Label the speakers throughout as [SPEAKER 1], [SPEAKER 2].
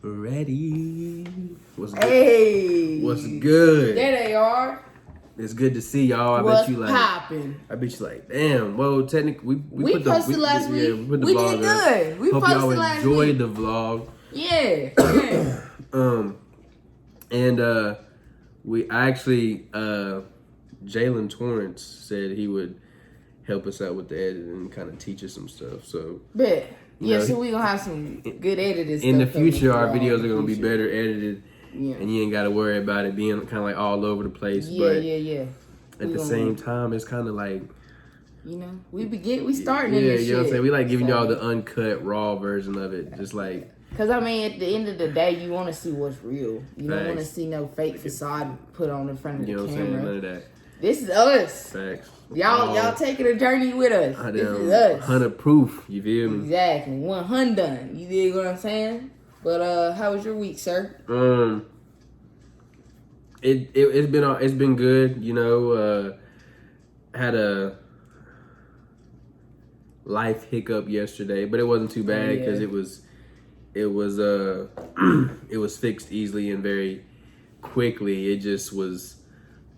[SPEAKER 1] Ready? What's good?
[SPEAKER 2] Hey,
[SPEAKER 1] What's good?
[SPEAKER 2] There they are.
[SPEAKER 1] It's good to see y'all. I
[SPEAKER 2] What's
[SPEAKER 1] bet you like.
[SPEAKER 2] popping?
[SPEAKER 1] I bet you like. Damn. Well, technically,
[SPEAKER 2] We
[SPEAKER 1] put the
[SPEAKER 2] posted last week.
[SPEAKER 1] Yeah, we put the
[SPEAKER 2] We
[SPEAKER 1] vlog
[SPEAKER 2] did
[SPEAKER 1] up.
[SPEAKER 2] good. We
[SPEAKER 1] Hope
[SPEAKER 2] posted
[SPEAKER 1] y'all
[SPEAKER 2] last
[SPEAKER 1] enjoyed
[SPEAKER 2] week.
[SPEAKER 1] the vlog.
[SPEAKER 2] Yeah.
[SPEAKER 1] And I actually Jalen Torrance said he would help us out with the editing and kind of teach us some stuff. So
[SPEAKER 2] Bet.
[SPEAKER 1] You know,
[SPEAKER 2] so we gonna have some good editors.
[SPEAKER 1] in the future. Our videos are gonna be better edited.
[SPEAKER 2] Yeah.
[SPEAKER 1] And you ain't got to worry about it being kind of like all over the place.
[SPEAKER 2] Yeah.
[SPEAKER 1] At the same time, it's kind of like,
[SPEAKER 2] you know, we starting
[SPEAKER 1] yeah,
[SPEAKER 2] in this
[SPEAKER 1] you know what I'm
[SPEAKER 2] shit.
[SPEAKER 1] saying? We like giving y'all the uncut, raw version of it. Just like,
[SPEAKER 2] because I mean, at the end of the day, you want to see what's real. You don't want to
[SPEAKER 1] Facts.
[SPEAKER 2] see no fake facade put on in front of
[SPEAKER 1] you know
[SPEAKER 2] the
[SPEAKER 1] what I'm saying?
[SPEAKER 2] camera.
[SPEAKER 1] None of that.
[SPEAKER 2] This is us.
[SPEAKER 1] Facts.
[SPEAKER 2] Y'all taking a journey with us. This is us.
[SPEAKER 1] 100 proof. You feel me?
[SPEAKER 2] Exactly. 100 done. You dig what I'm saying? But how was your week, sir?
[SPEAKER 1] It's been good. You know, had a life hiccup yesterday, but it wasn't too bad because it was it was fixed easily and very quickly. It just was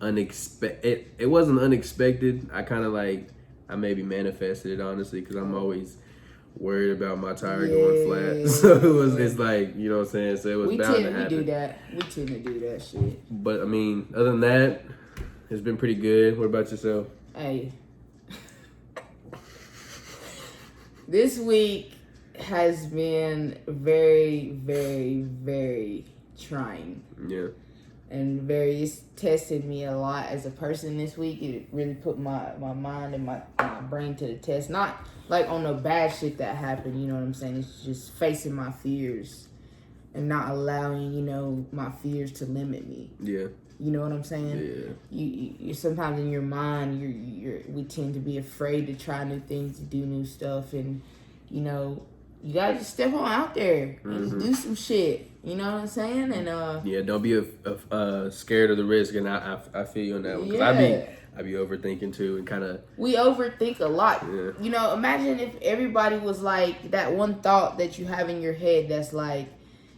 [SPEAKER 1] unexpected. It wasn't unexpected. I maybe manifested it honestly because I'm always worried about my tire going flat. So it's like, you know what I'm saying? So it was bound to happen.
[SPEAKER 2] We tend to do that shit.
[SPEAKER 1] But I mean, other than that, it's been pretty good. What about yourself?
[SPEAKER 2] Hey. This week has been very, very, very trying.
[SPEAKER 1] Yeah.
[SPEAKER 2] And it's tested me a lot as a person this week. It really put my mind and my brain to the test. Not like on the bad shit that happened, you know what I'm saying? It's just facing my fears and not allowing, you know, my fears to limit me.
[SPEAKER 1] Yeah.
[SPEAKER 2] You know what I'm saying?
[SPEAKER 1] Yeah.
[SPEAKER 2] You sometimes in your mind, we tend to be afraid to try new things, to do new stuff, and you know, you gotta just step on out there and do some shit. You know what I'm saying? And
[SPEAKER 1] yeah, don't be scared of the risk. And I feel you on that one because I be overthinking too and kind of.
[SPEAKER 2] We overthink a lot.
[SPEAKER 1] Yeah.
[SPEAKER 2] You know, imagine if everybody was like that one thought that you have in your head that's like,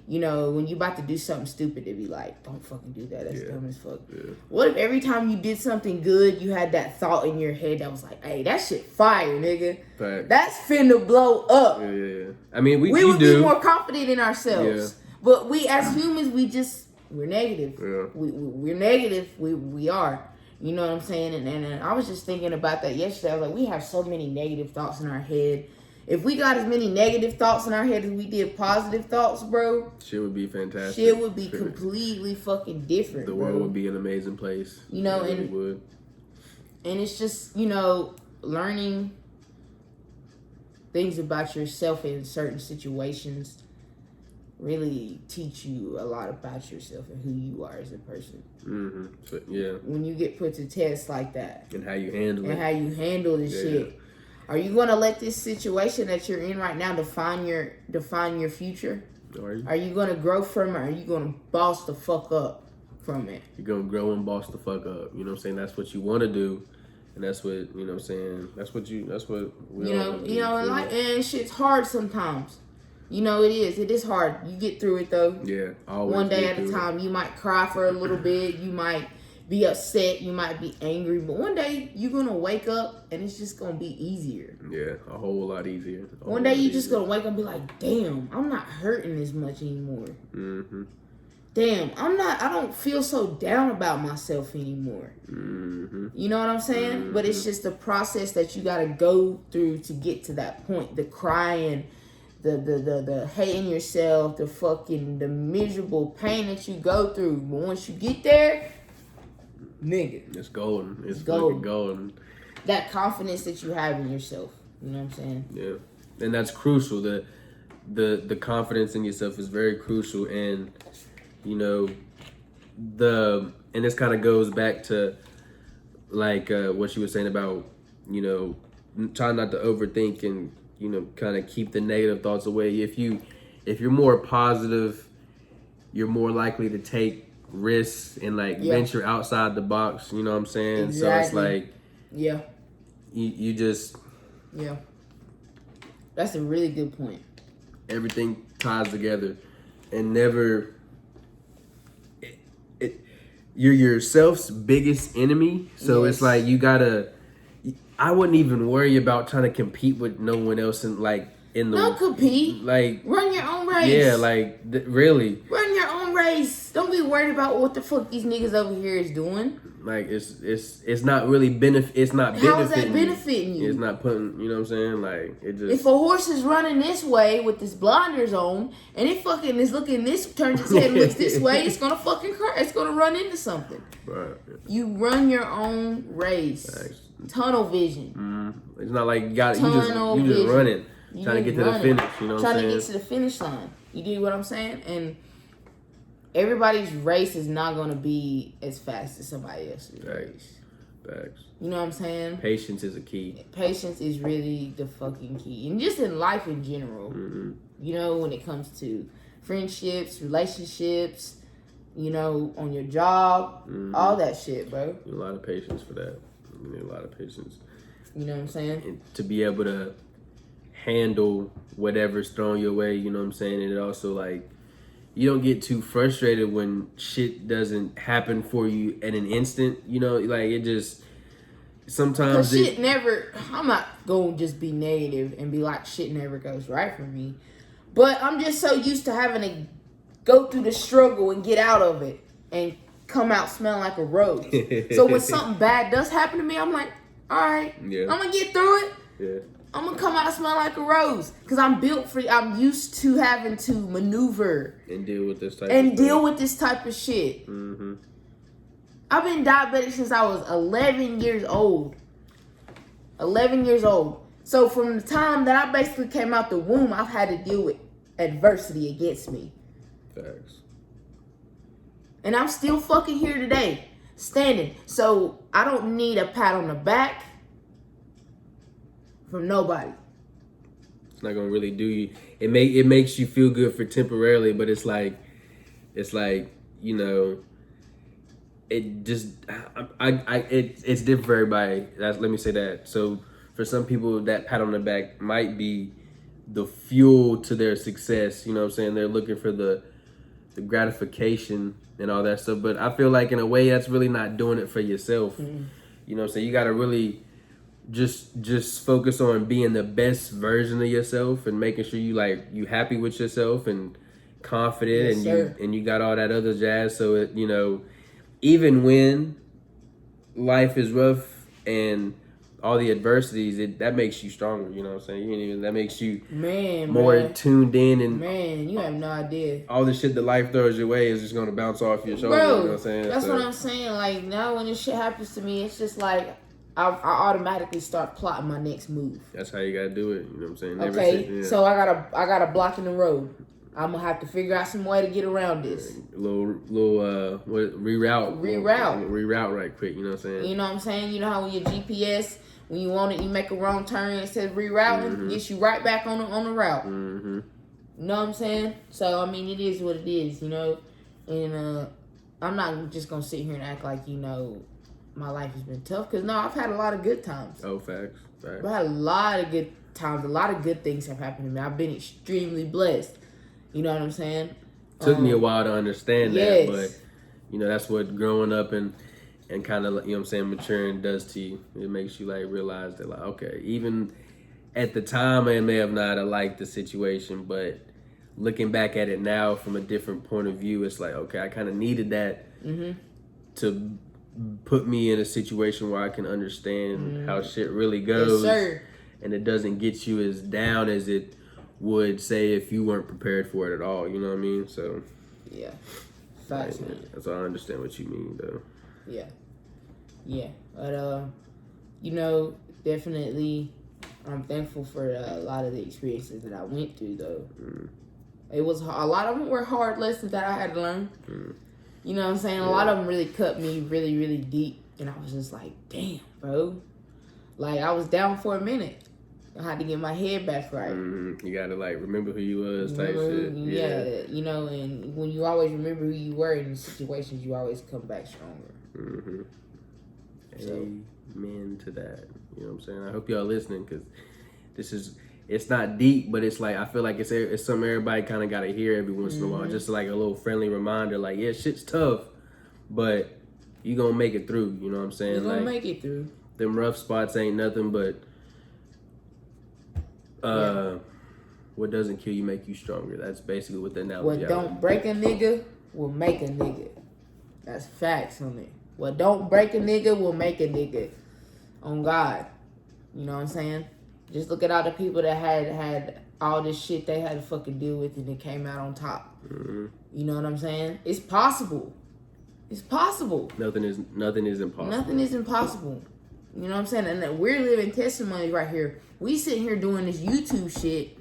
[SPEAKER 2] you know, when you about to do something stupid, they'd be like, don't fucking do that. That's dumb as fuck.
[SPEAKER 1] Yeah.
[SPEAKER 2] What if every time you did something good, you had that thought in your head that was like, hey, that shit fire, nigga.
[SPEAKER 1] Fact.
[SPEAKER 2] That's finna blow up.
[SPEAKER 1] Yeah. I mean, we
[SPEAKER 2] would
[SPEAKER 1] do.
[SPEAKER 2] be more confident in ourselves.
[SPEAKER 1] Yeah.
[SPEAKER 2] But we as humans, we're negative.
[SPEAKER 1] Yeah.
[SPEAKER 2] We're negative. We are. You know what I'm saying? And I was just thinking about that yesterday. I was like, we have so many negative thoughts in our head. If we got as many negative thoughts in our head as we did positive thoughts, bro,
[SPEAKER 1] shit would be fantastic.
[SPEAKER 2] Shit would be completely fucking different.
[SPEAKER 1] The world would be an amazing place.
[SPEAKER 2] You know,
[SPEAKER 1] it really would.
[SPEAKER 2] And it's just, you know, learning things about yourself in certain situations really teach you a lot about yourself and who you are as a person.
[SPEAKER 1] So, yeah.
[SPEAKER 2] When you get put to test like that.
[SPEAKER 1] And how you handle it.
[SPEAKER 2] And how you handle this shit. Are you gonna let this situation that you're in right now define your future? Are you gonna grow from it, or are you gonna boss the fuck up from it?
[SPEAKER 1] You're gonna grow and boss the fuck up. You know what I'm saying? That's what you wanna do. And that's what, you know what I'm saying, that's what we all do.
[SPEAKER 2] And shit's hard sometimes. You know, it is hard. You get through it though.
[SPEAKER 1] Yeah, always.
[SPEAKER 2] One day at a time. You might cry for a little bit. You might be upset. You might be angry. But one day you're going to wake up and it's just going to be easier.
[SPEAKER 1] Yeah, a whole lot easier.
[SPEAKER 2] One day you're just going to wake up and be like, damn, I'm not hurting as much anymore. Damn, I don't feel so down about myself anymore. You know what I'm saying? But it's just the process that you got to go through to get to that point. The crying, the hating yourself, the miserable pain that you go through. But once you get there, nigga,
[SPEAKER 1] it's golden. It's fucking golden.
[SPEAKER 2] That confidence that you have in yourself. You know what I'm saying?
[SPEAKER 1] Yeah, and that's crucial. The confidence in yourself is very crucial, and you know and this kind of goes back to like what you were saying about, you know, trying not to overthink and, you know, kind of keep the negative thoughts away. If you're more positive, you're more likely to take risks and like venture outside the box. You know what I'm saying?
[SPEAKER 2] Exactly.
[SPEAKER 1] So it's like, you just
[SPEAKER 2] that's a really good point.
[SPEAKER 1] Everything ties together. and never. You're yourself's biggest enemy, so
[SPEAKER 2] Yes.
[SPEAKER 1] it's like you gotta. I wouldn't even worry about trying to compete with no one else in the
[SPEAKER 2] Don't compete.
[SPEAKER 1] like.
[SPEAKER 2] Run your own race.
[SPEAKER 1] Yeah, like really.
[SPEAKER 2] Run your own race. Don't be worried about what the fuck these niggas over here is doing.
[SPEAKER 1] Like it's not really It's not benefiting.
[SPEAKER 2] How is that benefiting you?
[SPEAKER 1] It's not putting. You know what I'm saying? Like it just.
[SPEAKER 2] If a horse is running this way with his blinders on, and it fucking is looking this, turns its head and looks this way, it's gonna fucking crash. It's gonna run into something.
[SPEAKER 1] Right.
[SPEAKER 2] You run your own race.
[SPEAKER 1] Nice.
[SPEAKER 2] Tunnel vision.
[SPEAKER 1] It's not like you just
[SPEAKER 2] Tunnel vision.
[SPEAKER 1] running,
[SPEAKER 2] You
[SPEAKER 1] trying to get to the
[SPEAKER 2] running.
[SPEAKER 1] finish. You know what
[SPEAKER 2] Trying
[SPEAKER 1] I'm
[SPEAKER 2] to
[SPEAKER 1] saying?
[SPEAKER 2] get to the finish line. You do what I'm saying? And everybody's race is not gonna be as fast as somebody else's race.
[SPEAKER 1] Facts.
[SPEAKER 2] You know what I'm saying?
[SPEAKER 1] Patience is a key.
[SPEAKER 2] Patience is really the fucking key. And just in life in general.
[SPEAKER 1] Mm-hmm.
[SPEAKER 2] You know, when it comes to friendships, relationships, you know, on your job, all that shit, bro.
[SPEAKER 1] A lot of patience for that. You need a lot of patience.
[SPEAKER 2] You know what I'm saying?
[SPEAKER 1] And to be able to handle whatever's thrown your way, you know what I'm saying? And it also, like, you don't get too frustrated when shit doesn't happen for you in an instant. You know, like, it just, sometimes
[SPEAKER 2] Because shit never, I'm not going to just be negative and be like, shit never goes right for me. But I'm just so used to having to go through the struggle and get out of it and come out smelling like a rose. So when something bad does happen to me, I'm like, all right,
[SPEAKER 1] Yeah.
[SPEAKER 2] I'm going to get through it.
[SPEAKER 1] Yeah.
[SPEAKER 2] I'm going to come out smelling like a rose. Because I'm used to having to maneuver
[SPEAKER 1] And deal with this type
[SPEAKER 2] and
[SPEAKER 1] of
[SPEAKER 2] deal with this type of shit.
[SPEAKER 1] Mm-hmm.
[SPEAKER 2] I've been diabetic since I was 11 years old. 11 years old. So from the time that I basically came out the womb, I've had to deal with adversity against me.
[SPEAKER 1] Facts.
[SPEAKER 2] And I'm still fucking here today, standing. So I don't need a pat on the back from nobody.
[SPEAKER 1] It's not gonna really do you. It makes you feel good for temporarily, but it's like, you know, it just it's different for everybody. Let me say that. So for some people, that pat on the back might be the fuel to their success. You know what I'm saying? They're looking for the gratification and all that stuff. But I feel like in a way that's really not doing it for yourself.
[SPEAKER 2] Mm-hmm.
[SPEAKER 1] You know what I'm saying? You gotta really just focus on being the best version of yourself and making sure you happy with yourself and confident.
[SPEAKER 2] Yes,
[SPEAKER 1] and you got all that other jazz. So it, you know, even when life is rough and all the adversities, that makes you stronger. You know what I'm saying? That makes you more tuned in, and
[SPEAKER 2] man, you have no idea.
[SPEAKER 1] all the shit that life throws your way is just gonna bounce off your shoulder.
[SPEAKER 2] Bro,
[SPEAKER 1] you know what I'm saying?
[SPEAKER 2] That's what I'm saying. Like now, when this shit happens to me, it's just like I automatically start plotting my next move.
[SPEAKER 1] That's how you gotta do it. You know what I'm saying?
[SPEAKER 2] Okay, so I got a block in the road. I'm gonna have to figure out some way to get around this.
[SPEAKER 1] Reroute right quick. You know what I'm saying?
[SPEAKER 2] You know what I'm saying? You know how when your GPS, when you want it, you make a wrong turn, it says rerouting, gets you right back on the route.
[SPEAKER 1] Mm-hmm.
[SPEAKER 2] You know what I'm saying? So I mean, it is what it is, you know. And I'm not just gonna sit here and act like, you know, my life has been tough, because no, I've had a lot of good times.
[SPEAKER 1] Oh, facts.
[SPEAKER 2] I've had a lot of good times. A lot of good things have happened to me. I've been extremely blessed. You know what I'm saying?
[SPEAKER 1] Took me a while to understand
[SPEAKER 2] yes.
[SPEAKER 1] that, but you know, that's what growing up and kind of, you know what I'm saying, maturing does to you. It makes you like realize that, like, okay, even at the time I may have not liked the situation, but looking back at it now from a different point of view, it's like, okay, I kind of needed that to put me in a situation where I can understand how shit really goes.
[SPEAKER 2] Yes, sir.
[SPEAKER 1] And it doesn't get you as down as it would say if you weren't prepared for it at all. You know what I mean? So
[SPEAKER 2] yeah, facts, man.
[SPEAKER 1] That's all. I understand what you mean, though.
[SPEAKER 2] Yeah, but you know, definitely, I'm thankful for a lot of the experiences that I went through, though. It was a lot of them were hard lessons that I had to learn. You know what I'm saying? A lot of them really cut me really, really deep, and I was just like, damn, bro. Like, I was down for a minute. I had to get my head back right.
[SPEAKER 1] You gotta like remember who you was, type shit.
[SPEAKER 2] Yeah, you know, and when you always remember who you were in situations, you always come back stronger.
[SPEAKER 1] So. Amen to that. You know what I'm saying? I hope y'all listening, because this is it's not deep, but it's like I feel like it's something everybody kind of got to hear every once in a while, just like a little friendly reminder. Like, yeah, shit's tough, but you gonna make it through. You know what I'm saying?
[SPEAKER 2] You gonna
[SPEAKER 1] like,
[SPEAKER 2] make it through.
[SPEAKER 1] Them rough spots ain't nothing but what doesn't kill you make you stronger. That's basically what the analogy.
[SPEAKER 2] What don't break a nigga will make a nigga. That's facts on it. What don't break a nigga will make a nigga. On God. You know what I'm saying? Just look at all the people that had all this shit they had to fucking deal with and it came out on top.
[SPEAKER 1] Mm-hmm.
[SPEAKER 2] You know what I'm saying? It's possible. It's possible.
[SPEAKER 1] Nothing is impossible.
[SPEAKER 2] Nothing is impossible. You know what I'm saying? And that we're living testimonies right here. We sitting here doing this YouTube shit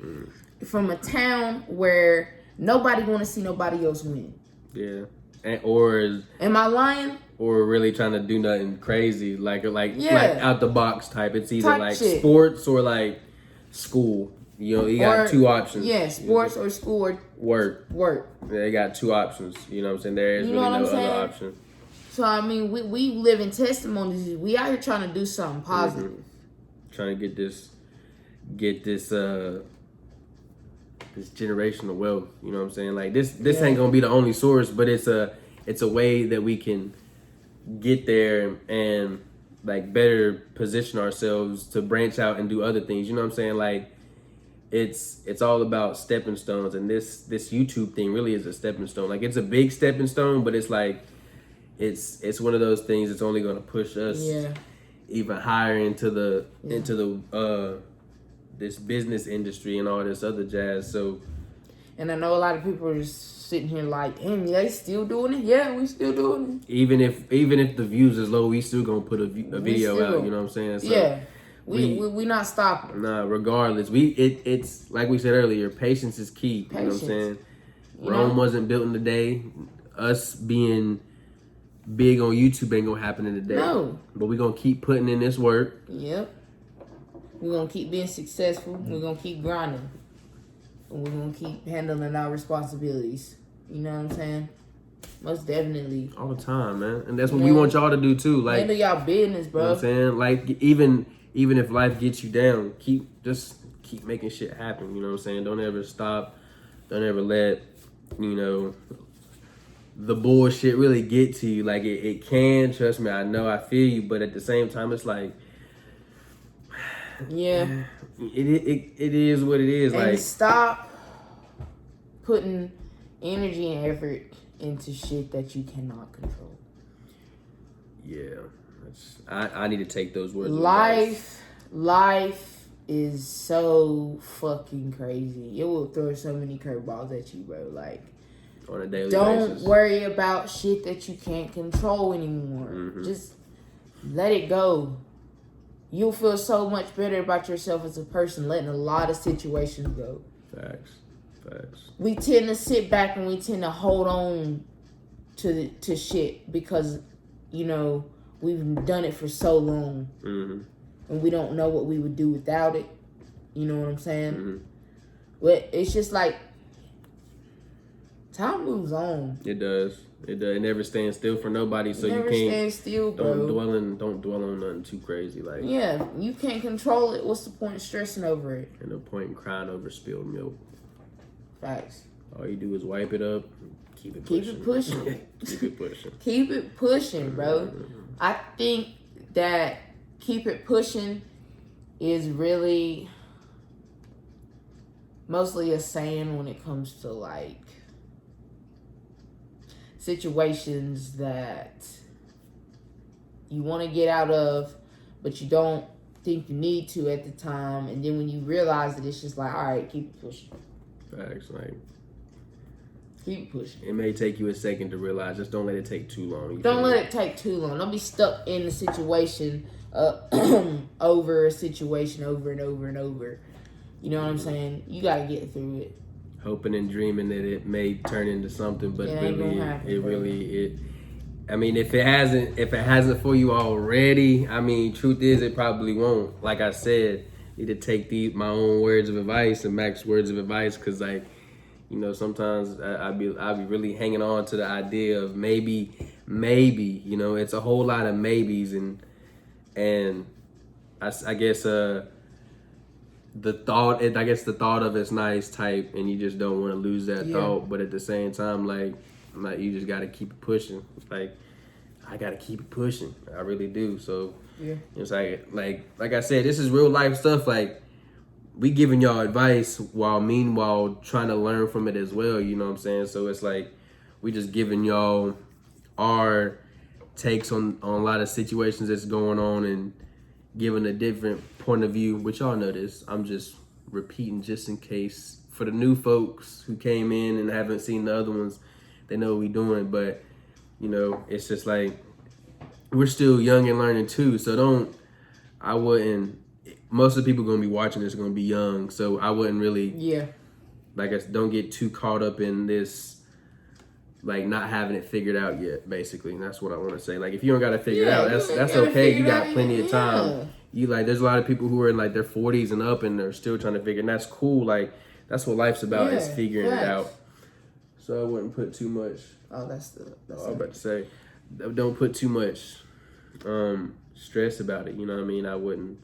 [SPEAKER 2] from a town where nobody want to see nobody else win.
[SPEAKER 1] Yeah. Or
[SPEAKER 2] am I lying?
[SPEAKER 1] Or really trying to do nothing crazy, like out the box type. It's either like
[SPEAKER 2] shit.
[SPEAKER 1] Sports or like school. You know, you got two options.
[SPEAKER 2] Yeah, sports or school or work.
[SPEAKER 1] They got two options. You know what I'm saying? There is really no other option.
[SPEAKER 2] So I mean, we live in testimonies. We out here trying to do something positive.
[SPEAKER 1] Trying to get this generational wealth. You know what I'm saying? Like this ain't gonna be the only source, but it's a way that we can get there and like better position ourselves to branch out and do other things. You know what I'm saying? Like it's all about stepping stones, and this YouTube thing really is a stepping stone. Like it's a big stepping stone, but it's like it's one of those things that's only going to push us even higher into the this business industry and all this other jazz. So,
[SPEAKER 2] and I know a lot of people are just sitting here like, damn, they still doing it? Yeah, we still doing it.
[SPEAKER 1] Even if the views is low, we still gonna put a video out. You know what I'm saying? So
[SPEAKER 2] yeah, we not stopping.
[SPEAKER 1] Nah, regardless, it's like we said earlier, patience is key. You know what I'm saying? Rome wasn't built in a day. Us being big on YouTube ain't gonna happen in a day.
[SPEAKER 2] No,
[SPEAKER 1] but we gonna keep putting in this work.
[SPEAKER 2] Yep. We're gonna keep being successful. We're gonna keep grinding. And we're gonna keep handling our responsibilities. You know what I'm saying? Most definitely.
[SPEAKER 1] All the time, man. And that's what we want y'all to do too. Like
[SPEAKER 2] handle y'all business, bro.
[SPEAKER 1] You know what I'm saying? Like even if life gets you down, keep making shit happen. You know what I'm saying? Don't ever stop. Don't ever let, the bullshit really get to you. Like it can, trust me, I know, I feel you, but at the same time it's like,
[SPEAKER 2] yeah,
[SPEAKER 1] it is what it is.
[SPEAKER 2] And
[SPEAKER 1] like
[SPEAKER 2] stop putting energy and effort into shit that you cannot control.
[SPEAKER 1] Yeah, I need to take those words.
[SPEAKER 2] Life is so fucking crazy. It will throw so many curveballs at you, bro. Like
[SPEAKER 1] on a daily
[SPEAKER 2] don't
[SPEAKER 1] basis.
[SPEAKER 2] worry about shit that you can't control anymore.
[SPEAKER 1] Mm-hmm.
[SPEAKER 2] Just let it go. You'll feel so much better about yourself as a person letting a lot of situations go.
[SPEAKER 1] Facts.
[SPEAKER 2] We tend to sit back and we tend to hold on to shit because, we've done it for so long.
[SPEAKER 1] Mm-hmm.
[SPEAKER 2] And we don't know what we would do without it. You know what I'm saying?
[SPEAKER 1] Mm-hmm.
[SPEAKER 2] But it's just like, time moves on.
[SPEAKER 1] It does. It never stands still for nobody, so
[SPEAKER 2] never
[SPEAKER 1] you can't
[SPEAKER 2] stand still, bro.
[SPEAKER 1] Don't dwell on nothing too crazy. Like
[SPEAKER 2] you can't control it. What's the point of stressing over it?
[SPEAKER 1] And no point in crying over spilled milk.
[SPEAKER 2] Facts.
[SPEAKER 1] All you do is wipe it up, keep it
[SPEAKER 2] pushing.
[SPEAKER 1] Keep it pushing.
[SPEAKER 2] Keep it pushing, bro. I think that keep it pushing is really mostly a saying when it comes to like situations that you want to get out of, but you don't think you need to at the time, and then when you realize it, it's just like, all right, keep it pushing.
[SPEAKER 1] Facts, like
[SPEAKER 2] keep pushing.
[SPEAKER 1] It may take you a second to realize. Just don't let it take too long.
[SPEAKER 2] Don't let it take too long. Don't be stuck in the situation over a situation over and over and over. You know what I'm saying? You got to get through it.
[SPEAKER 1] Hoping and dreaming that it may turn into something, but
[SPEAKER 2] it
[SPEAKER 1] I mean, if it hasn't for you already, I mean, truth is, it probably won't. Like I said, need to take my own words of advice and Mac's words of advice, because like, sometimes I'd be really hanging on to the idea of maybe, it's a whole lot of maybes, and I guess the thought, I guess the thought of it's nice type, and you just don't want to lose that thought. But at the same time, like you just got to keep it pushing. Like I got to keep it pushing. I really do. So it's like I said, this is real life stuff. Like we giving y'all advice while meanwhile trying to learn from it as well. You know what I'm saying? So it's like we just giving y'all our takes on a lot of situations that's going on and giving a different point of view, which y'all know this. I'm just repeating just in case for the new folks who came in and haven't seen the other ones, they know what we doing. But you know, it's just like we're still young and learning too. So most of the people gonna be watching this are gonna be young. So I wouldn't really don't get too caught up in this, like not having it figured out yet, basically. And that's what I want to say. Like if you don't got to figure it out, that's okay. You got plenty of time. You like, there's a lot of people who are in like their 40s and up and they're still trying to figure, and that's cool. Like that's what life's about, is figuring it out. So I wouldn't put too much.
[SPEAKER 2] I was
[SPEAKER 1] about to say, don't put too much stress about it. You know what I mean? I wouldn't.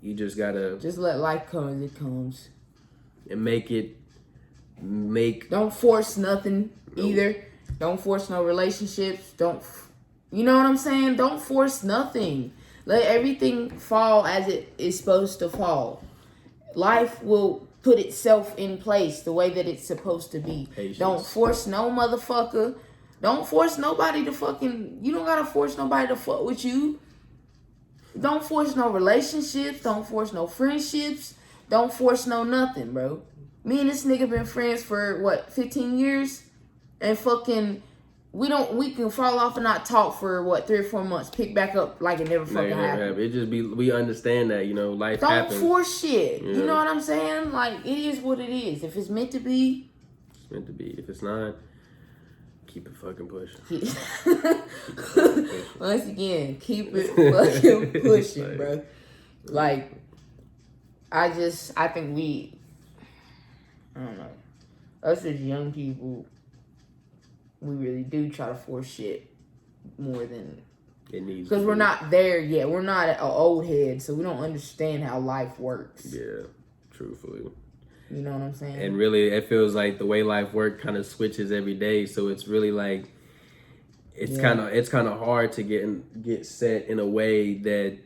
[SPEAKER 1] You just gotta
[SPEAKER 2] let life come as it comes,
[SPEAKER 1] and
[SPEAKER 2] don't force nothing either. Don't force no relationships. You know what I'm saying? Don't force nothing. Let everything fall as it is supposed to fall. Life will put itself in place the way that it's supposed to be.
[SPEAKER 1] Patience.
[SPEAKER 2] Don't force no motherfucker. Don't force nobody to fucking... You don't gotta force nobody to fuck with you. Don't force no relationships. Don't force no friendships. Don't force no nothing, bro. Me and this nigga been friends for, 15 years? And fucking... We can fall off and not talk for 3 or 4 months. Pick back up like it never fucking happened.
[SPEAKER 1] It just be, we understand that, life happens.
[SPEAKER 2] Don't force shit. You know what I'm saying? Like, it is what it is. If it's meant to be,
[SPEAKER 1] it's meant to be. If it's not, keep it fucking pushing.
[SPEAKER 2] Once again, keep it fucking pushing, bro. Like, I think I don't know. Us as young people, we really do try to force shit more than
[SPEAKER 1] it needs.
[SPEAKER 2] Because we're not there yet. We're not an old head, so we don't understand how life works.
[SPEAKER 1] Yeah, truthfully.
[SPEAKER 2] You know what I'm saying?
[SPEAKER 1] And really, it feels like the way life works kind of switches every day. So it's really like it's kind of hard to get set in a way that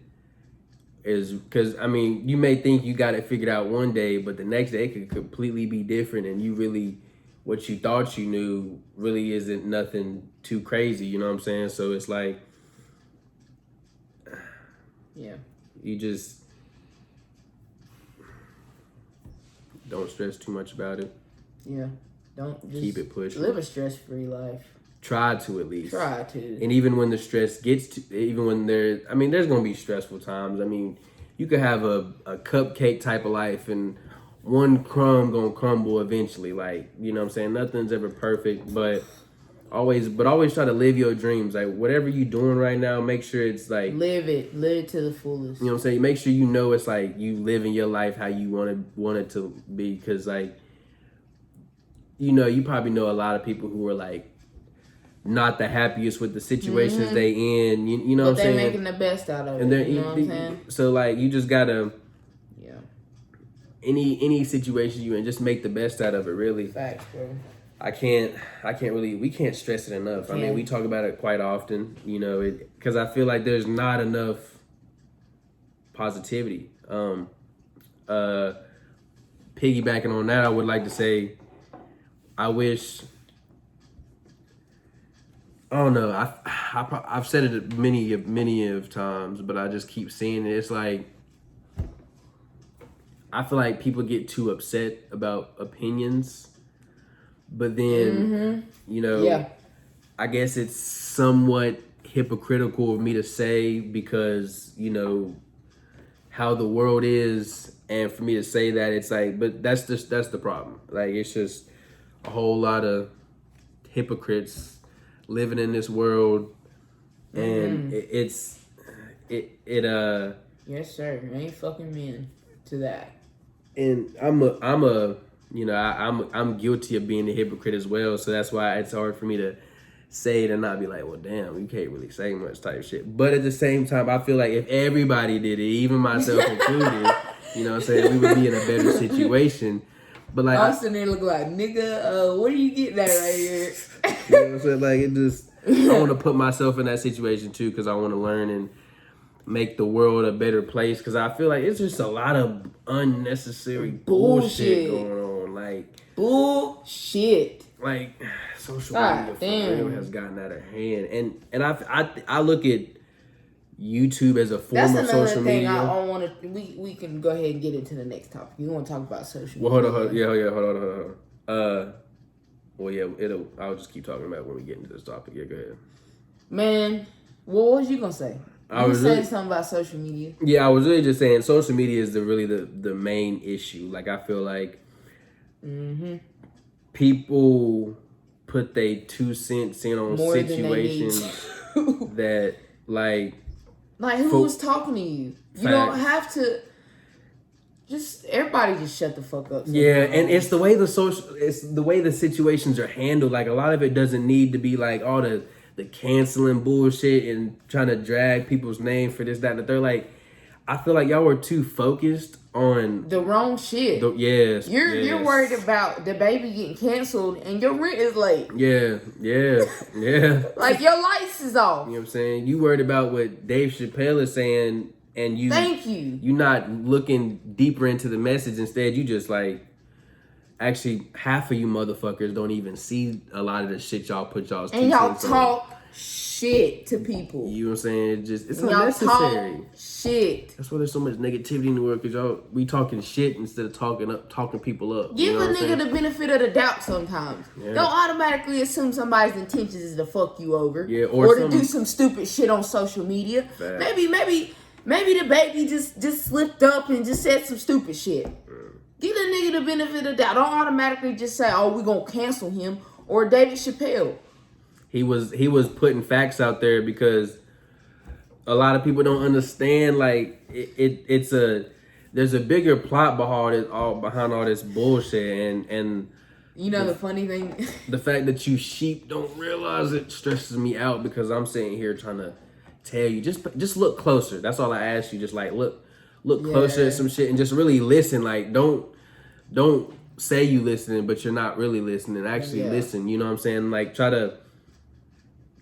[SPEAKER 1] is, because I mean, you may think you got it figured out one day, but the next day it could completely be different, and you really, what you thought you knew really isn't nothing too crazy. You know what I'm saying? So it's like, you just don't stress too much about it.
[SPEAKER 2] Yeah. Don't just
[SPEAKER 1] keep it pushing.
[SPEAKER 2] Live a stress-free life.
[SPEAKER 1] Try to, at least.
[SPEAKER 2] Try to.
[SPEAKER 1] And even when the stress gets to, even when there's going to be stressful times. I mean, you could have a cupcake type of life and one crumb going to crumble eventually. Like, you know what I'm saying? Nothing's ever perfect, but always try to live your dreams. Like, whatever you're doing right now, make sure it's like...
[SPEAKER 2] Live it to the fullest.
[SPEAKER 1] You know what I'm saying? Make sure you know it's like you living your life how you want it to be. Because, like, you probably know a lot of people who are, like, not the happiest with the situations they in. You know what I'm saying?
[SPEAKER 2] But they're making the best out of it. You know what I'm saying?
[SPEAKER 1] So, like, you just gotta... Any situation you in, just make the best out of it, really.
[SPEAKER 2] Facts, bro.
[SPEAKER 1] We can't stress it enough. I mean, we talk about it quite often, because I feel like there's not enough positivity. Piggybacking on that, I would like to say, I wish, I don't know, I've said it many of times, but I just keep seeing it. It's like, I feel like people get too upset about opinions, but then, I guess it's somewhat hypocritical of me to say, because, how the world is, and for me to say that, it's like, but that's the problem. Like, it's just a whole lot of hypocrites living in this world, and yes,
[SPEAKER 2] sir, ain't fucking men to that.
[SPEAKER 1] And I'm guilty of being a hypocrite as well, so that's why it's hard for me to say it and not be like, well, damn, you can't really say much type shit. But at the same time, I feel like if everybody did it, even myself included, You know what I'm saying? We would be in a better situation. But like,
[SPEAKER 2] Austin, they look like, nigga, what are you getting at right here?
[SPEAKER 1] You know what I'm saying? Like, it just, I want to put myself in that situation too, because I want to learn and make the world a better place. Because I feel like it's just a lot of unnecessary bullshit going on. Like,
[SPEAKER 2] bullshit.
[SPEAKER 1] Like, social media for real has gotten out of hand. And I look at YouTube as a form of social media.
[SPEAKER 2] That's another thing I don't want to. We can go ahead and get into the next topic. You want to talk about social media?
[SPEAKER 1] Well, hold on. Well, yeah, I'll just keep talking about it when we get into this topic. Yeah, go ahead.
[SPEAKER 2] Man, what was you gonna say? You were saying something about social media.
[SPEAKER 1] Yeah, I was really just saying social media is the main issue. Like, I feel like people put their 2 cents in on more situations that like
[SPEAKER 2] who was talking to you? You don't have to. Just everybody just shut the fuck up.
[SPEAKER 1] Yeah, and it's the way the way the situations are handled. Like, a lot of it doesn't need to be like all the canceling bullshit and trying to drag people's name for this, that, and the third. Like, I feel like y'all were too focused on
[SPEAKER 2] the wrong shit. You're worried about the baby getting canceled and your rent is late.
[SPEAKER 1] Yeah.
[SPEAKER 2] Like, your lights is off.
[SPEAKER 1] You know what I'm saying? You worried about what Dave Chappelle is saying, and you're not looking deeper into the message. Instead, you just like, actually, half of you motherfuckers don't even see a lot of the shit y'all put y'all's
[SPEAKER 2] and y'all talk shit to people.
[SPEAKER 1] You know what I'm saying? It's unnecessary.
[SPEAKER 2] Talk shit.
[SPEAKER 1] That's why there's so much negativity in the world, because we talking shit instead of talking people up.
[SPEAKER 2] Give a nigga the benefit of the doubt sometimes. Yeah. Don't automatically assume somebody's intentions is to fuck you over.
[SPEAKER 1] Yeah,
[SPEAKER 2] or to do some stupid shit on social media.
[SPEAKER 1] Fact.
[SPEAKER 2] Maybe the baby just slipped up and just said some stupid shit. Give the nigga the benefit of the doubt. Don't automatically just say, "Oh, we're gonna cancel him," or David Chappelle.
[SPEAKER 1] He was putting facts out there because a lot of people don't understand. Like, there's a bigger plot behind all this bullshit, and
[SPEAKER 2] you know the funny thing,
[SPEAKER 1] the fact that you sheep don't realize it stresses me out, because I'm sitting here trying to tell you, just look closer. That's all I ask you. Just like look closer at some shit and just really listen. Like, don't say you listening, but you're not really listening. Actually listen. You know what I'm saying? Like, try to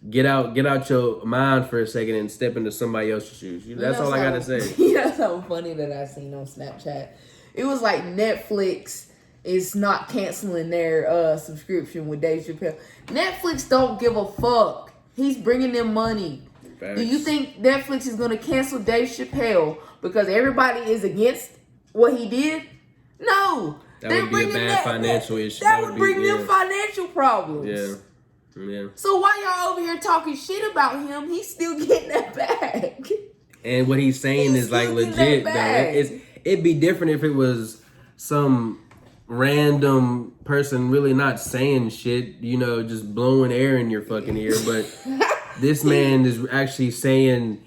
[SPEAKER 1] get out your mind for a second and step into somebody else's shoes. That's all I gotta say.
[SPEAKER 2] You know something funny that I seen on Snapchat? It was like Netflix is not canceling their subscription with Dave Chappelle. Netflix don't give a fuck. He's bringing them money. Facts. Do you think Netflix is going to cancel Dave Chappelle because everybody is against what he did? No.
[SPEAKER 1] That would be a bad financial issue.
[SPEAKER 2] That would bring them financial problems.
[SPEAKER 1] Yeah.
[SPEAKER 2] So why y'all over here talking shit about him? He's still getting that bag.
[SPEAKER 1] And what he's saying is like legit, though. It'd be different if it was some random person really not saying shit, you know, just blowing air in your fucking ear. But this man is actually saying,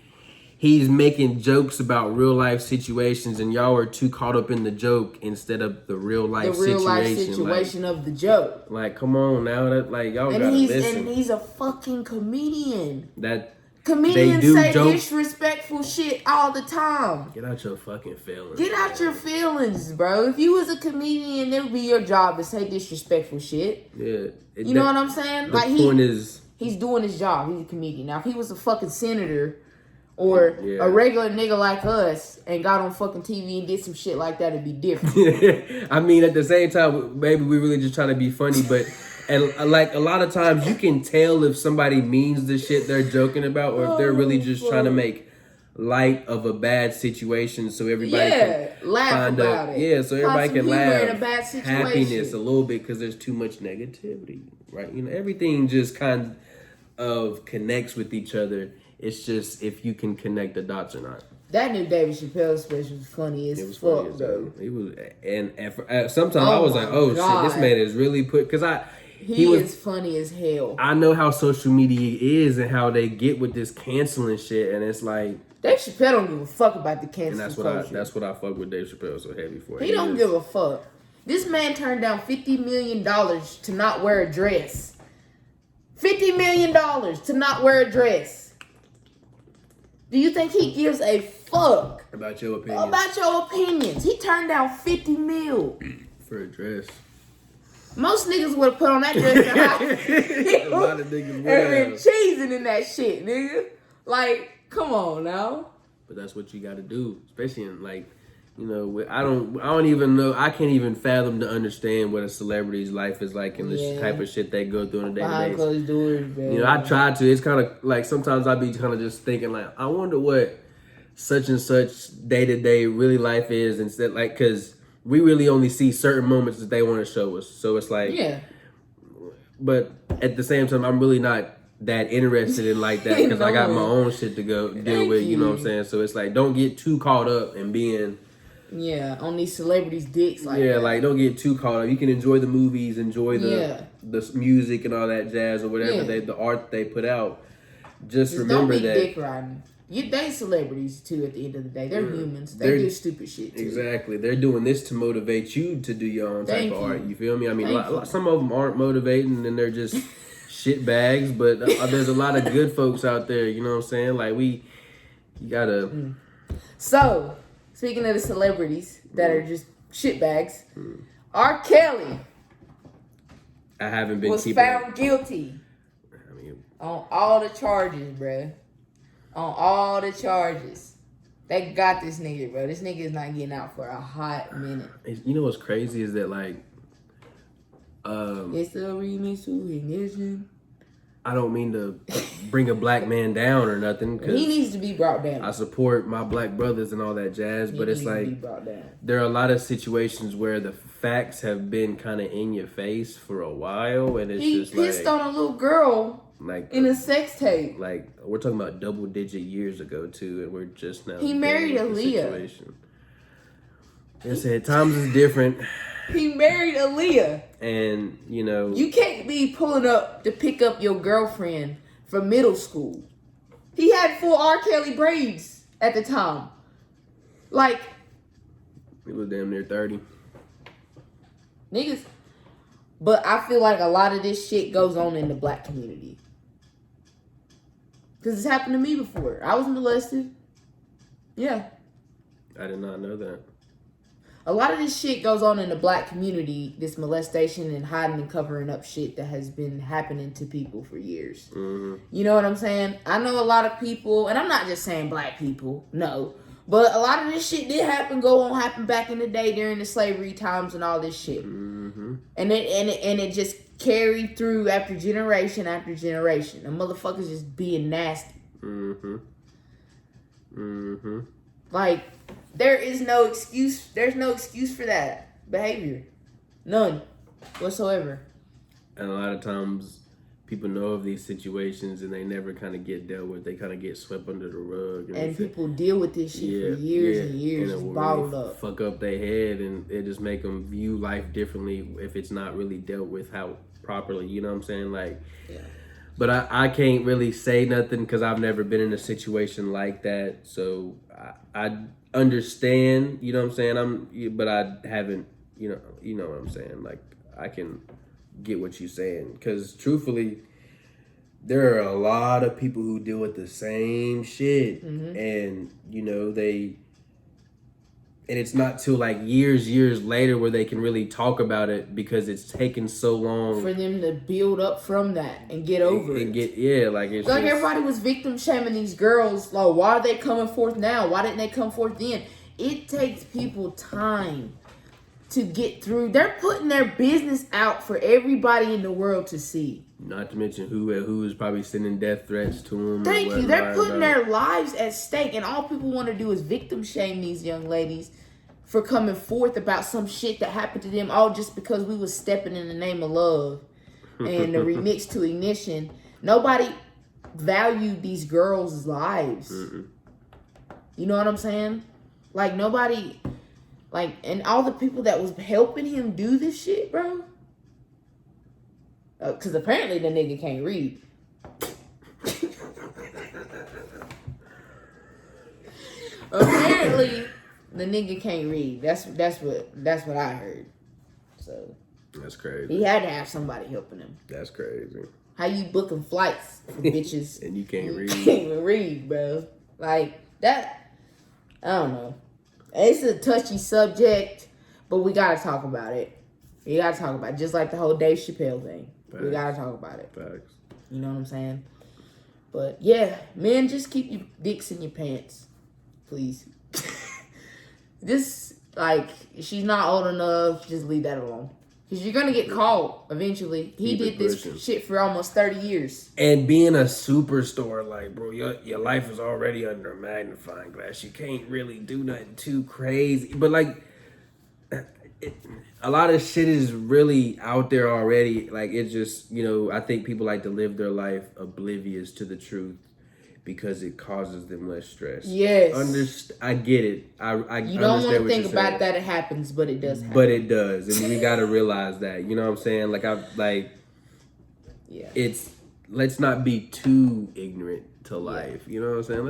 [SPEAKER 1] he's making jokes about real life situations, and y'all are too caught up in the joke instead of the real life situation.
[SPEAKER 2] The real life situation of the joke.
[SPEAKER 1] Like, come on now, that y'all gotta listen.
[SPEAKER 2] And he's a fucking comedian.
[SPEAKER 1] Comedians
[SPEAKER 2] say disrespectful shit all the time.
[SPEAKER 1] Get out your fucking feelings.
[SPEAKER 2] Get out your feelings, bro. If you was a comedian, it would be your job to say disrespectful shit.
[SPEAKER 1] Yeah.
[SPEAKER 2] You know what I'm saying?
[SPEAKER 1] The point is,
[SPEAKER 2] he's doing his job. He's a comedian. Now, if he was a fucking senator or a regular nigga like us and got on fucking TV and did some shit like that, it'd be different.
[SPEAKER 1] I mean, at the same time, maybe we really just trying to be funny, but and like a lot of times you can tell if somebody means the shit they're joking about, or if they're really just trying to make light of a bad situation so everybody can
[SPEAKER 2] laugh about it.
[SPEAKER 1] Yeah, so everybody can laugh.
[SPEAKER 2] In a bad situation.
[SPEAKER 1] Happiness a little bit, because there's too much negativity, right? You know, everything just kind of connects with each other. It's just if you can connect the dots or not.
[SPEAKER 2] That new David Chappelle special was funny as fuck, though.
[SPEAKER 1] He was, and sometimes I was like, oh God. Shit, this man is really he is funny as hell. I know how social media is and how they get with this canceling shit, and it's like
[SPEAKER 2] Dave Chappelle don't give a fuck about the canceling culture.
[SPEAKER 1] That's what I fuck with Dave Chappelle so heavy for.
[SPEAKER 2] He don't give a fuck. This man turned down $50 million to not wear a dress. $50 million to not wear a dress. Do you think he gives a fuck
[SPEAKER 1] about your opinion?
[SPEAKER 2] About your opinions. He turned down 50 mil.
[SPEAKER 1] For a dress.
[SPEAKER 2] Most niggas would have put on that dress and
[SPEAKER 1] a lot of niggas would have.
[SPEAKER 2] been cheesing in that shit, nigga. Like, come on now.
[SPEAKER 1] But that's what you got to do, especially in like, you know, I don't even know. I can't even fathom to understand what a celebrity's life is like and the type of shit they go through on a daily
[SPEAKER 2] Behind
[SPEAKER 1] basis.
[SPEAKER 2] closed doors, man.
[SPEAKER 1] You know, I try to. It's kind of like sometimes I be kind of just thinking like, I wonder what such and such day to day really life is, instead like because we really only see certain moments that they want to show us. So it's like,
[SPEAKER 2] yeah.
[SPEAKER 1] But at the same time, I'm really not that interested in like that because I got my own shit to go deal with. You know what I'm saying? So it's like, don't get too caught up in being.
[SPEAKER 2] Yeah, on these celebrities' dicks like
[SPEAKER 1] yeah,
[SPEAKER 2] that.
[SPEAKER 1] like don't get too caught up. You can enjoy the movies, enjoy the music and all that jazz or whatever the art they put out. Just remember
[SPEAKER 2] don't be
[SPEAKER 1] that
[SPEAKER 2] dick riding. They celebrities too. At the end of the day, they're humans. They do stupid shit too.
[SPEAKER 1] Exactly. They're doing this to motivate you to do your own type of art. You feel me? I mean, some of them aren't motivating and they're just shit bags. But there's a lot of good folks out there. You know what I'm saying? Like you gotta.
[SPEAKER 2] So speaking of the celebrities that are just shit bags, R. Kelly.
[SPEAKER 1] I haven't been
[SPEAKER 2] was found guilty. On all the charges, bruh. On all the charges. They got this nigga, bro. This nigga is not getting out for a hot minute.
[SPEAKER 1] You know what's crazy is that, like...
[SPEAKER 2] it's a remix to Ignition.
[SPEAKER 1] I don't mean to bring a black man down or nothing. Cause
[SPEAKER 2] he needs to be brought down.
[SPEAKER 1] I support my black brothers and all that jazz, but it's like... there are a lot of situations where the facts have been kind of in your face for a while, and it's just like... He
[SPEAKER 2] pissed on a little girl...
[SPEAKER 1] like
[SPEAKER 2] in a sex tape.
[SPEAKER 1] Like we're talking about double-digit years ago too, and we're just now.
[SPEAKER 2] He married Aaliyah.
[SPEAKER 1] I said times is different.
[SPEAKER 2] He married Aaliyah,
[SPEAKER 1] and you know
[SPEAKER 2] you can't be pulling up to pick up your girlfriend from middle school. He had full R. Kelly braids at the time. Like
[SPEAKER 1] he was damn near 30.
[SPEAKER 2] Niggas, but I feel like a lot of this shit goes on in the black community. Because it's happened to me before. I was molested. Yeah.
[SPEAKER 1] I did not know that.
[SPEAKER 2] A lot of this shit goes on in the black community, this molestation and hiding and covering up shit that has been happening to people for years.
[SPEAKER 1] Mm-hmm.
[SPEAKER 2] You know what I'm saying? I know a lot of people, and I'm not just saying black people, no. But a lot of this shit did happen back in the day during the slavery times and all this shit.
[SPEAKER 1] Mm-hmm.
[SPEAKER 2] And it just carried through after generation after generation. The motherfuckers just being nasty.
[SPEAKER 1] Mm-hmm. Mm-hmm.
[SPEAKER 2] Like, there is no excuse. There's no excuse for that behavior. None whatsoever.
[SPEAKER 1] And a lot of times people know of these situations and they never kind of get dealt with. They kind of get swept under the rug.
[SPEAKER 2] And people deal with this shit for years and years, just bottled up.
[SPEAKER 1] Fuck up their head, and it just make them view life differently if it's not really dealt with how properly. You know what I'm saying? Like,
[SPEAKER 2] yeah.
[SPEAKER 1] But I can't really say nothing because I've never been in a situation like that. So I understand, you know what I'm saying? But I haven't, you know what I'm saying? Like, I can get what you're saying. Because truthfully, there are a lot of people who deal with the same shit. Mm-hmm. And, you know, and it's not till like years later where they can really talk about it because it's taken so long
[SPEAKER 2] for them to build up from that and get over it.
[SPEAKER 1] It's
[SPEAKER 2] like everybody was victim shaming these girls. Like, why are they coming forth now? Why didn't they come forth then? It takes people time to get through. They're putting their business out for everybody in the world to see.
[SPEAKER 1] Not to mention who is probably sending death threats to them.
[SPEAKER 2] Thank you. They're putting their lives at stake, and all people want to do is victim shame these young ladies for coming forth about some shit that happened to them, all just because we was stepping in the name of love. And the remix to Ignition, nobody valued these girls' lives. Mm-mm. You know what I'm saying? Like, nobody, like, and all the people that was helping him do this shit, bro. Because apparently the nigga can't read. Apparently the nigga can't read. That's what I heard. So
[SPEAKER 1] that's crazy.
[SPEAKER 2] He had to have somebody helping him.
[SPEAKER 1] That's crazy.
[SPEAKER 2] How you booking flights for bitches
[SPEAKER 1] and you can't read?
[SPEAKER 2] You can't even read, bro. Like that. I don't know. It's a touchy subject, but we gotta talk about it. We gotta talk about it. Just like the whole Dave Chappelle thing.
[SPEAKER 1] Facts.
[SPEAKER 2] We gotta talk about it.
[SPEAKER 1] Facts.
[SPEAKER 2] You know what I'm saying? But yeah, men, just keep your dicks in your pants, please. Just like she's not old enough, just leave that alone. Because you're gonna get caught eventually. He did this shit for almost 30 years.
[SPEAKER 1] And being a superstar, like, bro, your life is already under a magnifying glass. You can't really do nothing too crazy. But like, a lot of shit is really out there already. Like, it's just, I think people like to live their life oblivious to the truth because it causes them less stress.
[SPEAKER 2] Yes.
[SPEAKER 1] I get it. I
[SPEAKER 2] you don't want to think about that it happens, but it does happen.
[SPEAKER 1] But it does. And we got to realize that. You know what I'm saying? Let's not be too ignorant to life. You know what I'm saying?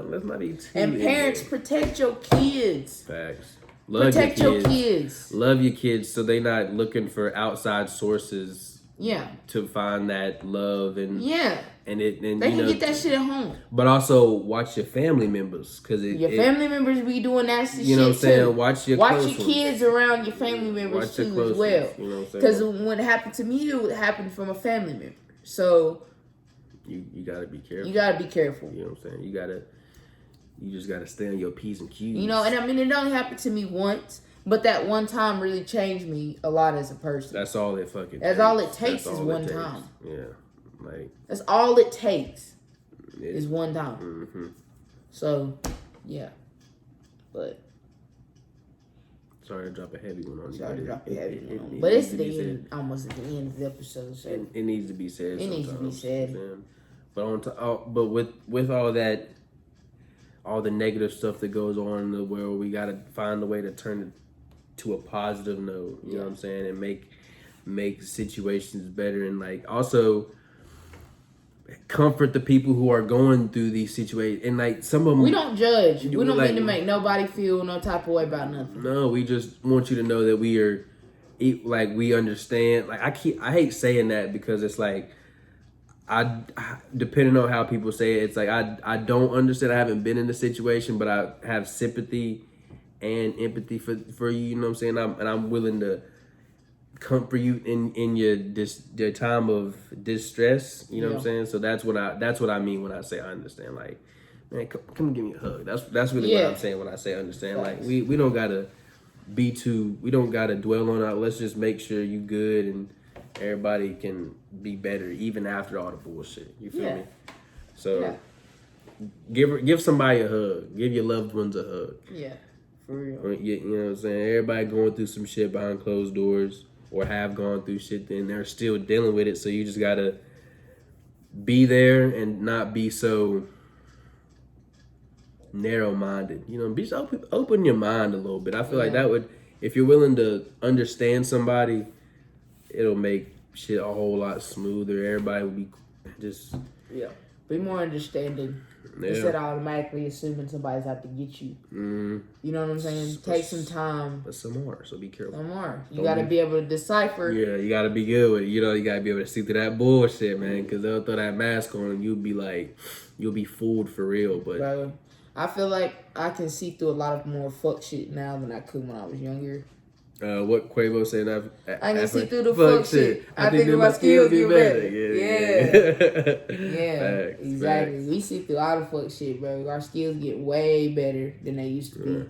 [SPEAKER 1] Let's not be too
[SPEAKER 2] And parents, protect your kids.
[SPEAKER 1] Facts.
[SPEAKER 2] Protect your kids.
[SPEAKER 1] Love your kids so they're not looking for outside sources.
[SPEAKER 2] Yeah.
[SPEAKER 1] To find that love and and
[SPEAKER 2] they can get that shit at home.
[SPEAKER 1] But also watch your family members because
[SPEAKER 2] your family members be doing nasty shit.
[SPEAKER 1] You know what I'm saying?
[SPEAKER 2] Too.
[SPEAKER 1] Watch your
[SPEAKER 2] kids around your family members too as well.
[SPEAKER 1] You know what I'm saying?
[SPEAKER 2] Because when it happened to me, it happened from a family member. So
[SPEAKER 1] you gotta be careful.
[SPEAKER 2] You gotta be careful.
[SPEAKER 1] You know what I'm saying? You just gotta stay on your P's and Q's.
[SPEAKER 2] And I mean, it only happened to me once. But that one time really changed me a lot as a person.
[SPEAKER 1] That's all it fucking
[SPEAKER 2] takes. All it takes is one time.
[SPEAKER 1] Yeah. Like.
[SPEAKER 2] That's all it takes is one time.
[SPEAKER 1] Mm-hmm.
[SPEAKER 2] So, yeah. But.
[SPEAKER 1] Sorry to drop a heavy one on you.
[SPEAKER 2] But it's almost at the end of the episode. So.
[SPEAKER 1] It needs to be said.
[SPEAKER 2] It needs to be said.
[SPEAKER 1] But with all that, all the negative stuff that goes on in the world, we gotta find a way to turn it to a positive note, you know what I'm saying, and make situations better, and like also comfort the people who are going through these situations. And like some of them,
[SPEAKER 2] we don't judge. We don't mean to make nobody feel no type of way about nothing.
[SPEAKER 1] No, we just want you to know that we understand. Like I hate saying that because it's like I depending on how people say it, it's like I don't understand. I haven't been in the situation, but I have sympathy and empathy for you. You know what I'm saying? I'm willing to comfort you in your time of distress. You know what I'm saying? So that's what I mean when I say I understand. Like, man, come give me a hug. That's really what I'm saying when I say understand. Like we don't gotta we don't gotta dwell on it. Let's just make sure you good and everybody can be better even after all the bullshit. You feel me? So give somebody a hug. Give your loved ones a hug.
[SPEAKER 2] Yeah, for real.
[SPEAKER 1] You know what I'm saying? Everybody going through some shit behind closed doors or have gone through shit and they're still dealing with it. So you just gotta be there and not be so narrow-minded. You know, be open your mind a little bit. I feel like that would, if you're willing to understand somebody, it'll make shit a whole lot smoother. Everybody will be just
[SPEAKER 2] be more understanding instead of automatically assuming somebody's out to get you. You know what I'm saying? Take some time.
[SPEAKER 1] But some more, so be careful.
[SPEAKER 2] Some more. You gotta be able to decipher.
[SPEAKER 1] Yeah, you gotta be good with it. You know, you gotta be able to see through that bullshit, man. Because they'll throw that mask on and you'll be fooled for real. But
[SPEAKER 2] bro, I feel like I can see through a lot of more fuck shit now than I could when I was younger.
[SPEAKER 1] What Quavo said,
[SPEAKER 2] I can see through the fuck shit. I think my skills get better. Yeah. Exactly. We see through all the fuck shit, bro. Our skills get way better than they used to be.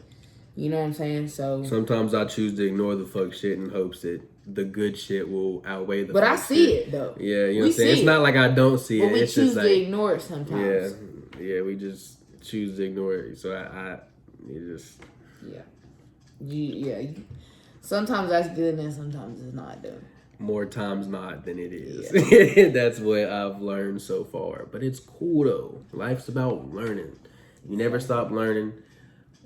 [SPEAKER 2] You know what I'm saying? So
[SPEAKER 1] sometimes I choose to ignore the fuck shit in hopes that the good shit will outweigh the
[SPEAKER 2] But
[SPEAKER 1] fuck
[SPEAKER 2] I see
[SPEAKER 1] shit.
[SPEAKER 2] It though.
[SPEAKER 1] Yeah, you know what I'm saying? It's not like I don't see it.
[SPEAKER 2] We
[SPEAKER 1] it's
[SPEAKER 2] choose
[SPEAKER 1] just
[SPEAKER 2] to ignore it sometimes.
[SPEAKER 1] Yeah, we just choose to ignore it. So
[SPEAKER 2] sometimes that's good and sometimes it's not though.
[SPEAKER 1] More times not than it is. That's what I've learned so far. But it's cool though. Life's about learning. You never stop learning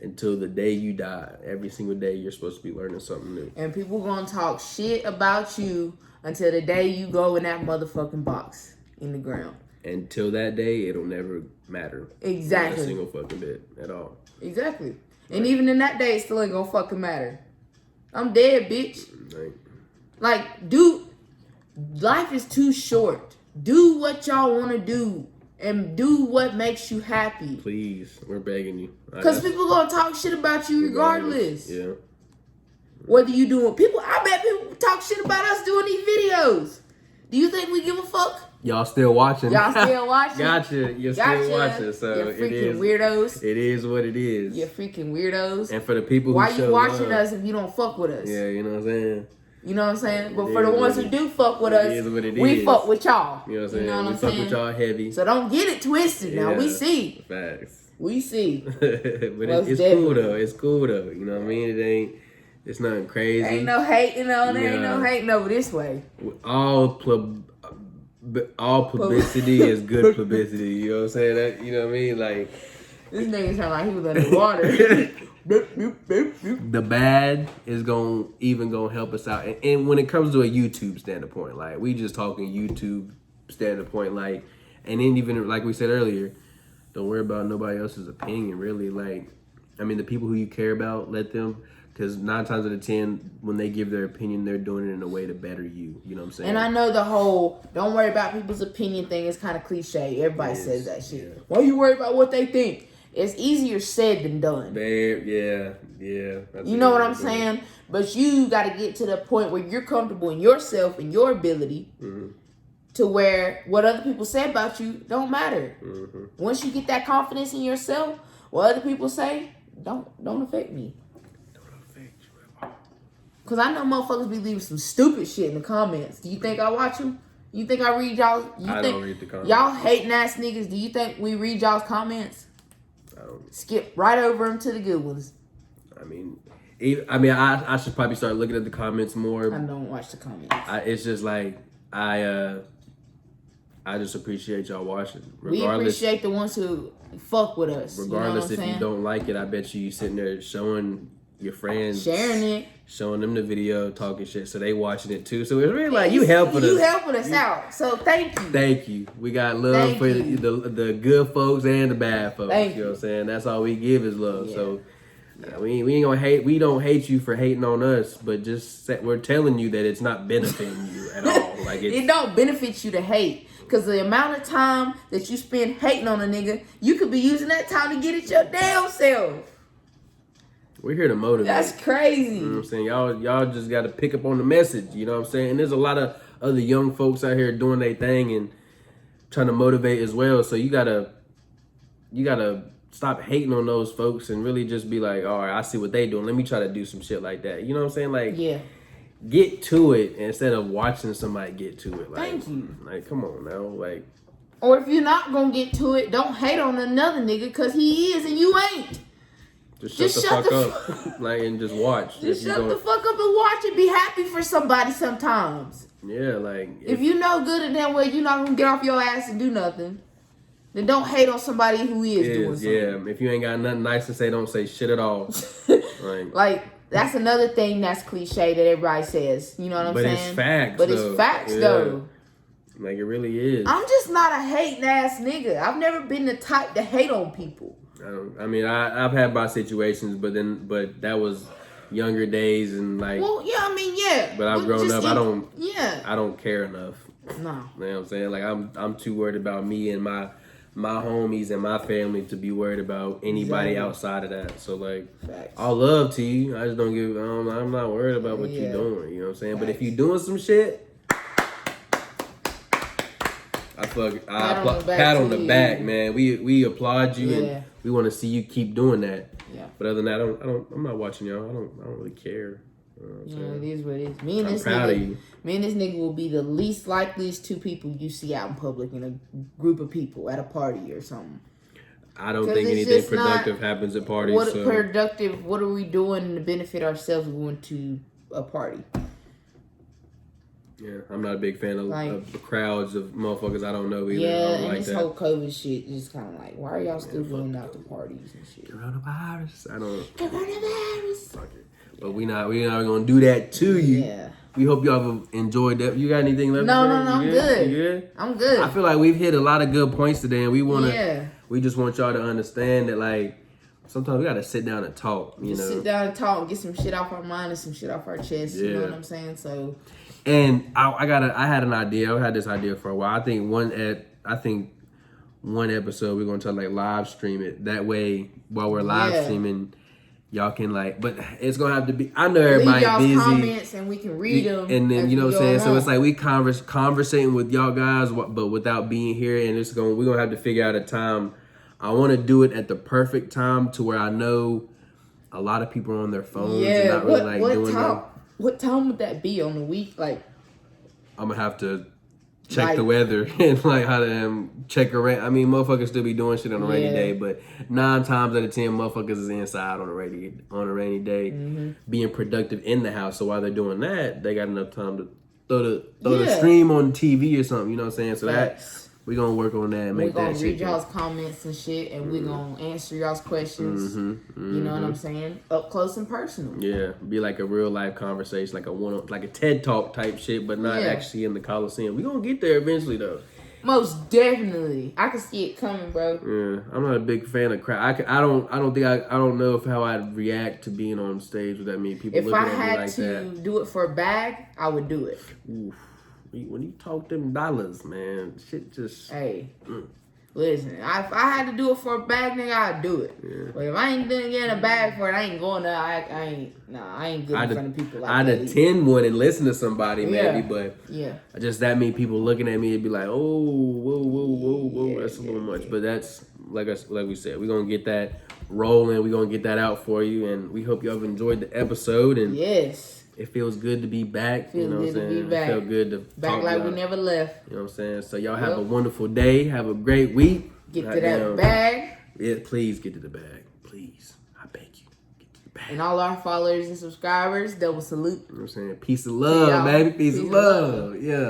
[SPEAKER 1] until the day you die. Every single day you're supposed to be learning something new.
[SPEAKER 2] And people gonna talk shit about you until the day you go in that motherfucking box in the ground.
[SPEAKER 1] Until that day, it'll never matter.
[SPEAKER 2] Exactly.
[SPEAKER 1] Not a single fucking bit at all.
[SPEAKER 2] Exactly. Right. And even in that day, it still ain't gonna fucking matter. I'm dead, bitch.
[SPEAKER 1] Right.
[SPEAKER 2] Like, dude, life is too short. Do what y'all want to do and do what makes you happy.
[SPEAKER 1] Please, we're begging you.
[SPEAKER 2] Because people gonna talk shit about you regardless.
[SPEAKER 1] Yeah.
[SPEAKER 2] Whether you doing I bet people talk shit about us doing these videos. Do you think we give a fuck?
[SPEAKER 1] Y'all still watching?
[SPEAKER 2] Y'all still watching?
[SPEAKER 1] Gotcha. You're still watching. So
[SPEAKER 2] you freaking weirdos.
[SPEAKER 1] It is what it is.
[SPEAKER 2] You freaking weirdos.
[SPEAKER 1] And for the people who
[SPEAKER 2] why you watching
[SPEAKER 1] love,
[SPEAKER 2] us if you don't fuck with us?
[SPEAKER 1] Yeah, you know what I'm saying.
[SPEAKER 2] You know what I'm saying? But for the ones who do fuck with us, we fuck with y'all.
[SPEAKER 1] You know what I'm saying? You know what I'm saying? We fuck with y'all heavy.
[SPEAKER 2] So don't get it twisted now. We see.
[SPEAKER 1] Facts.
[SPEAKER 2] We see.
[SPEAKER 1] But it's cool though. It's cool though. You know what I mean? It's nothing crazy.
[SPEAKER 2] Ain't no hating on it. Ain't no hating over this way.
[SPEAKER 1] All publicity is good publicity. You know what I'm saying? That, you know what I mean? Like,
[SPEAKER 2] this nigga sound like he was underwater.
[SPEAKER 1] The bad is gonna help us out, and when it comes to a YouTube standpoint, like we just talking YouTube standpoint, like, and then even like we said earlier, don't worry about nobody else's opinion. Really, like, I mean, the people who you care about, let them. Because 9 times out of 10, when they give their opinion, they're doing it in a way to better you. You know what I'm saying?
[SPEAKER 2] And I know the whole don't worry about people's opinion thing is kind of cliche. Everybody says that shit. Yeah. Why you worry about what they think? It's easier said than done.
[SPEAKER 1] Yeah.
[SPEAKER 2] You know what I'm saying? But you got to get to the point where you're comfortable in yourself and your ability to where what other people say about you don't matter. Once you get that confidence in yourself, what other people say don't affect me. Cause I know motherfuckers be leaving some stupid shit in the comments. Do you think I watch them? You think I read y'all?
[SPEAKER 1] I don't read the comments.
[SPEAKER 2] Y'all hating ass niggas. Do you think we read y'all's comments?
[SPEAKER 1] I don't.
[SPEAKER 2] Skip right over them to the good ones.
[SPEAKER 1] I should probably start looking at the comments more.
[SPEAKER 2] I don't watch the comments.
[SPEAKER 1] It's just like I just appreciate y'all watching.
[SPEAKER 2] We appreciate the ones who fuck with us.
[SPEAKER 1] Regardless,
[SPEAKER 2] you know
[SPEAKER 1] if you don't like it, I bet you sitting there showing your friends,
[SPEAKER 2] sharing it,
[SPEAKER 1] showing them the video, talking shit, so they watching it too. So it's really like you helping us.
[SPEAKER 2] You helping us out. So thank you.
[SPEAKER 1] Thank you. We got love for the good folks and the bad folks. You know what I'm saying? That's all we give is love. Yeah. So we ain't gonna hate. We don't hate you for hating on us, but we're telling you that it's not benefiting you at all. Like
[SPEAKER 2] it don't benefit you to hate. Because the amount of time that you spend hating on a nigga, you could be using that time to get it your damn self.
[SPEAKER 1] We're here to motivate.
[SPEAKER 2] That's crazy.
[SPEAKER 1] You know what I'm saying? Y'all just got to pick up on the message. You know what I'm saying? And there's a lot of other young folks out here doing their thing and trying to motivate as well. So you gotta stop hating on those folks and really just be like, all right, I see what they doing. Let me try to do some shit like that. You know what I'm saying? Like,
[SPEAKER 2] yeah.
[SPEAKER 1] Get to it instead of watching somebody get to it. Like,
[SPEAKER 2] thank you.
[SPEAKER 1] Like, come on now. Like,
[SPEAKER 2] or if you're not gonna get to it, don't hate on another nigga because he is and you ain't.
[SPEAKER 1] Just shut the fuck up. Like, and just watch.
[SPEAKER 2] Just shut the fuck up and watch and be happy for somebody sometimes.
[SPEAKER 1] Yeah, like
[SPEAKER 2] if you know good and damn well you're not gonna get off your ass and do nothing, then don't hate on somebody who is doing something.
[SPEAKER 1] Yeah, if you ain't got nothing nice to say, don't say shit at all.
[SPEAKER 2] Like that's another thing that's cliche that everybody says. You know what I'm saying?
[SPEAKER 1] But it's facts.
[SPEAKER 2] But it's facts though.
[SPEAKER 1] Like it really is.
[SPEAKER 2] I'm just not a hating ass nigga. I've never been the type to hate on people.
[SPEAKER 1] I've had my situations, but that was younger days and like.
[SPEAKER 2] Well, yeah.
[SPEAKER 1] But I've grown up. I don't care enough.
[SPEAKER 2] No.
[SPEAKER 1] You know what I'm saying? Like I'm too worried about me and my homies and my family to be worried about anybody outside of that. So like,
[SPEAKER 2] facts.
[SPEAKER 1] All love to you. I just don't give. I'm not worried about what you're doing. You know what I'm saying? Facts. But if you're doing some shit. Pat on the back, man. We applaud you and we want to see you keep doing that. Yeah. But other than that, I'm not watching y'all. I don't really care.
[SPEAKER 2] It is what it is. Me and this nigga will be the least likeliest two people you see out in public in a group of people at a party or something.
[SPEAKER 1] I don't think anything productive happens at parties.
[SPEAKER 2] Productive? What are we doing to benefit ourselves going to a party?
[SPEAKER 1] Yeah, I'm not a big fan of crowds of motherfuckers I don't know either.
[SPEAKER 2] Yeah, and this whole COVID shit is kind of like, why are y'all still going out to parties and shit?
[SPEAKER 1] Coronavirus.
[SPEAKER 2] Coronavirus.
[SPEAKER 1] Fuck it. But we not gonna do that to you.
[SPEAKER 2] Yeah.
[SPEAKER 1] We hope y'all have enjoyed that. You got anything left?
[SPEAKER 2] No, I'm good.
[SPEAKER 1] You good?
[SPEAKER 2] I'm good.
[SPEAKER 1] I feel like we've hit a lot of good points today, and we just want y'all to understand that like sometimes we gotta sit down and talk.
[SPEAKER 2] Sit down and talk, get some shit off our mind and some shit off our chest. Yeah. You know what I'm saying? So.
[SPEAKER 1] And I had an idea. I had this idea for a while. I think one episode we're gonna try to like live stream it. That way, while we're live streaming, y'all can like. But it's gonna have to be. I know everybody busy.
[SPEAKER 2] Comments and we can read them.
[SPEAKER 1] And then you know what I'm saying. So it's like we conversating with y'all guys, but without being here. And we're gonna have to figure out a time. I want to do it at the perfect time to where I know a lot of people are on their phones and not really doing that.
[SPEAKER 2] What time would that be on the week? Like,
[SPEAKER 1] I'm gonna have to check the weather and like how to check a rain. I mean, motherfuckers still be doing shit on a rainy day, but 9 times out of 10, motherfuckers is inside on a rainy day, being productive in the house. So while they're doing that, they got enough time to throw the stream on TV or something. You know what I'm saying? So we're gonna work on that and make that shit.
[SPEAKER 2] We're gonna read y'all's comments and shit, and we're gonna answer y'all's questions. You know what I'm saying? Up close and personal.
[SPEAKER 1] Yeah, be like a real life conversation, like a TED Talk type shit, but not actually in the Coliseum. We're gonna get there eventually, though.
[SPEAKER 2] Most definitely, I can see it coming, bro.
[SPEAKER 1] Yeah, I'm not a big fan of crowd. I don't know how I'd react to being on stage with that many people looking at me like that. If I had to
[SPEAKER 2] do it for a bag, I would do it.
[SPEAKER 1] Oof. When you talk them dollars, man, shit just...
[SPEAKER 2] Hey, listen, if I had to do it for a bag, nigga, I'd do it. Yeah. But if I ain't getting a bag for it, I ain't going there. I ain't good in front of people like that.
[SPEAKER 1] I'd attend one and listen to somebody, maybe, but just that many people looking at me, it'd be like, oh, whoa, that's a little much. But that's, like we said, we're going to get that rolling. We're going to get that out for you, and we hope y'all have enjoyed the episode. And it feels good to be back. You know what I'm saying? It felt good to
[SPEAKER 2] back like we never left.
[SPEAKER 1] You know what I'm saying? So y'all have a wonderful day. Have a great week.
[SPEAKER 2] Get to that bag.
[SPEAKER 1] Yeah, please get to the bag. Please. I beg you. Get to the bag.
[SPEAKER 2] And all our followers and subscribers, double salute.
[SPEAKER 1] You know what I'm saying? Peace of love, baby. Peace of love. Yeah.